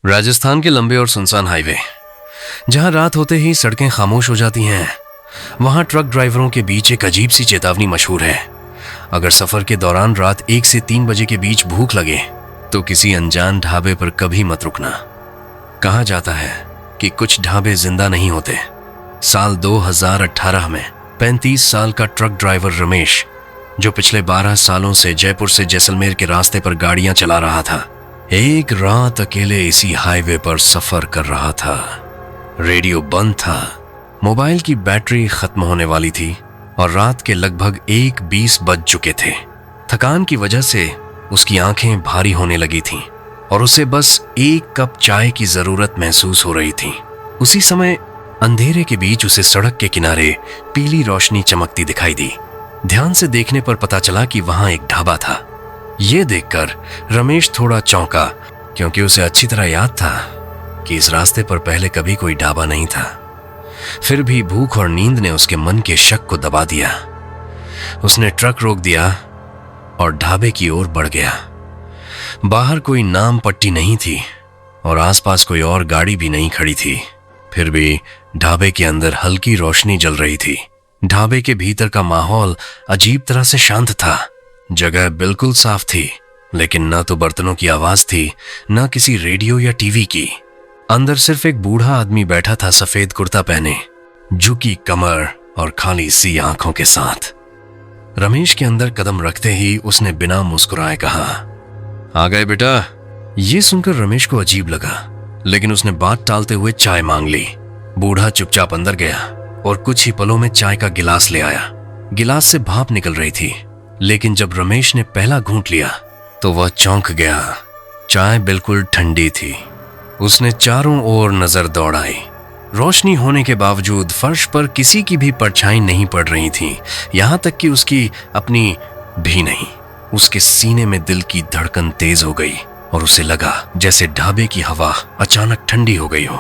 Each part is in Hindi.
राजस्थान के लंबे और सुनसान हाईवे, जहां रात होते ही सड़कें खामोश हो जाती हैं, वहां ट्रक ड्राइवरों के बीच एक अजीब सी चेतावनी मशहूर है। अगर सफर के दौरान रात 1 से 3 बजे के बीच भूख लगे तो किसी अनजान ढाबे पर कभी मत रुकना। कहा जाता है कि कुछ ढाबे जिंदा नहीं होते। साल 2018 में 35 साल का ट्रक ड्राइवर रमेश, जो पिछले 12 सालों से जयपुर से जैसलमेर के रास्ते पर गाड़ियां चला रहा था, एक रात अकेले इसी हाईवे पर सफर कर रहा था। रेडियो बंद था, मोबाइल की बैटरी खत्म होने वाली थी और रात के लगभग 1:20 बज चुके थे। थकान की वजह से उसकी आंखें भारी होने लगी थीं और उसे बस एक कप चाय की जरूरत महसूस हो रही थी। उसी समय अंधेरे के बीच उसे सड़क के किनारे पीली रोशनी चमकती दिखाई दी। ध्यान से देखने पर पता चला कि वहां एक ढाबा था। ये देखकर रमेश थोड़ा चौंका, क्योंकि उसे अच्छी तरह याद था कि इस रास्ते पर पहले कभी कोई ढाबा नहीं था। फिर भी भूख और नींद ने उसके मन के शक को दबा दिया। उसने ट्रक रोक दिया और ढाबे की ओर बढ़ गया। बाहर कोई नाम पट्टी नहीं थी और आसपास कोई और गाड़ी भी नहीं खड़ी थी। फिर भी ढाबे के अंदर हल्की रोशनी जल रही थी। ढाबे के भीतर का माहौल अजीब तरह से शांत था। जगह बिल्कुल साफ थी, लेकिन न तो बर्तनों की आवाज थी, न किसी रेडियो या टीवी की। अंदर सिर्फ एक बूढ़ा आदमी बैठा था, सफेद कुर्ता पहने, झुकी कमर और खाली सी आंखों के साथ। रमेश के अंदर कदम रखते ही उसने बिना मुस्कुराए कहा, आ गए बेटा। ये सुनकर रमेश को अजीब लगा, लेकिन उसने बात टालते हुए चाय मांग ली। बूढ़ा चुपचाप अंदर गया और कुछ ही पलों में चाय का गिलास ले आया। गिलास से भाप निकल रही थी, लेकिन जब रमेश ने पहला घूंट लिया तो वह चौंक गया। चाय बिल्कुल ठंडी थी। उसने चारों ओर नजर दौड़ाई। रोशनी होने के बावजूद फर्श पर किसी की भी परछाई नहीं पड़ रही थी, यहां तक कि उसकी अपनी भी नहीं। उसके सीने में दिल की धड़कन तेज हो गई और उसे लगा जैसे ढाबे की हवा अचानक ठंडी हो गई हो।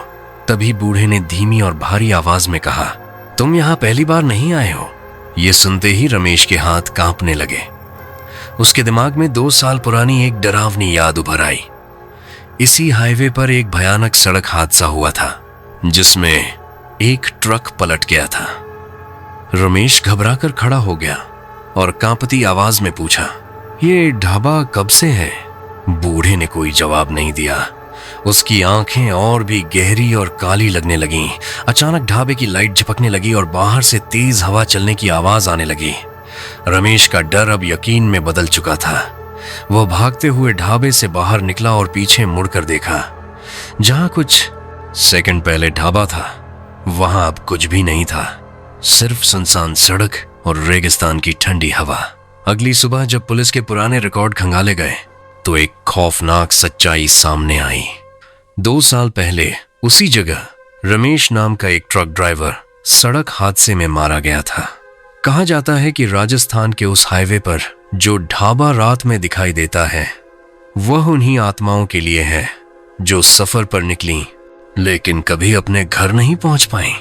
तभी बूढ़े ने धीमी और भारी आवाज में कहा, तुम यहां पहली बार नहीं आए हो? ये सुनते ही रमेश के हाथ कांपने लगे। उसके दिमाग में 2 साल पुरानी एक डरावनी याद उभर आई। इसी हाईवे पर एक भयानक सड़क हादसा हुआ था, जिसमें एक ट्रक पलट गया था। रमेश घबराकर खड़ा हो गया और कांपती आवाज में पूछा, ये ढाबा कब से है? बूढ़े ने कोई जवाब नहीं दिया। उसकी आंखें और भी गहरी और काली लगने लगीं। अचानक ढाबे की लाइट झपकने लगी और बाहर से तेज हवा चलने की आवाज आने लगी। रमेश का डर अब यकीन में बदल चुका था। वह भागते हुए ढाबे से बाहर निकला और पीछे मुड़कर देखा। जहां कुछ सेकंड पहले ढाबा था, वहां अब कुछ भी नहीं था, सिर्फ सुनसान सड़क और रेगिस्तान की ठंडी हवा। अगली सुबह जब पुलिस के पुराने रिकॉर्ड खंगाले गए तो एक खौफनाक सच्चाई सामने आई। 2 साल पहले उसी जगह रमेश नाम का एक ट्रक ड्राइवर सड़क हादसे में मारा गया था। कहा जाता है कि राजस्थान के उस हाईवे पर जो ढाबा रात में दिखाई देता है, वह उन्हीं आत्माओं के लिए है जो सफर पर निकली लेकिन कभी अपने घर नहीं पहुंच पाई।